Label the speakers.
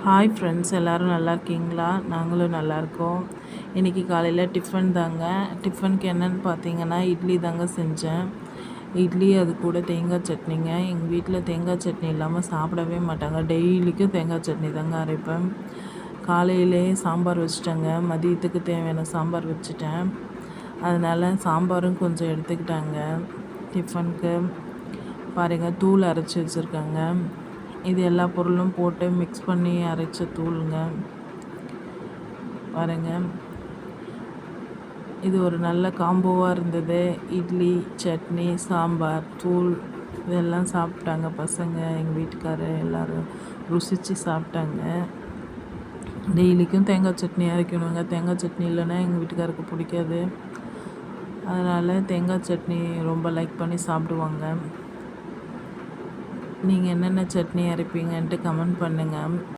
Speaker 1: Hi friends, எல்லோரும் நல்லா இருக்கீங்களா? நாங்களும் நல்லாயிருக்கோம். இன்றைக்கி காலையில் டிஃபன் தாங்க. டிஃபனுக்கு என்னென்னு பார்த்தீங்கன்னா, இட்லி தாங்க செஞ்சேன். இட்லி அது கூட தேங்காய் சட்னிங்க. எங்கள் வீட்டில் தேங்காய் சட்னி இல்லாமல் சாப்பிடவே மாட்டாங்க. டெய்லிக்கும் தேங்காய் சட்னி தாங்க அரைப்பேன். காலையிலே சாம்பார் வச்சுட்டேங்க. மதியத்துக்கு தேவையான சாம்பார் வச்சுட்டேன். அதனால் சாம்பாரும் கொஞ்சம் எடுத்துக்கிட்டாங்க. டிஃபனுக்கு பாருங்கள், தூள் அரைச்சி வச்சுருக்காங்க. இது எல்லா பொருளும் போட்டு மிக்ஸ் பண்ணி அரைச்ச தூளுங்க. பாருங்கள், இது ஒரு நல்ல காம்போவாக இருந்தது. இட்லி, சட்னி, சாம்பார், தூள் இதெல்லாம் சாப்பிட்டாங்க பசங்க, எங்கள் வீட்டுக்காரர் எல்லோரும் ருசித்து சாப்பிட்டாங்க. டெய்லிக்கும் தேங்காய் சட்னி அரைக்கணுங்க. தேங்காய் சட்னி இல்லைன்னா எங்கள் வீட்டுக்காருக்கு பிடிக்காது. அதனால் தேங்காய் சட்னி ரொம்ப லைக் பண்ணி சாப்பிடுவாங்க. நீங்கள் என்னென்ன சட்னி அரைப்பீங்கன்ட்டு கமெண்ட் பண்ணுங்கள்.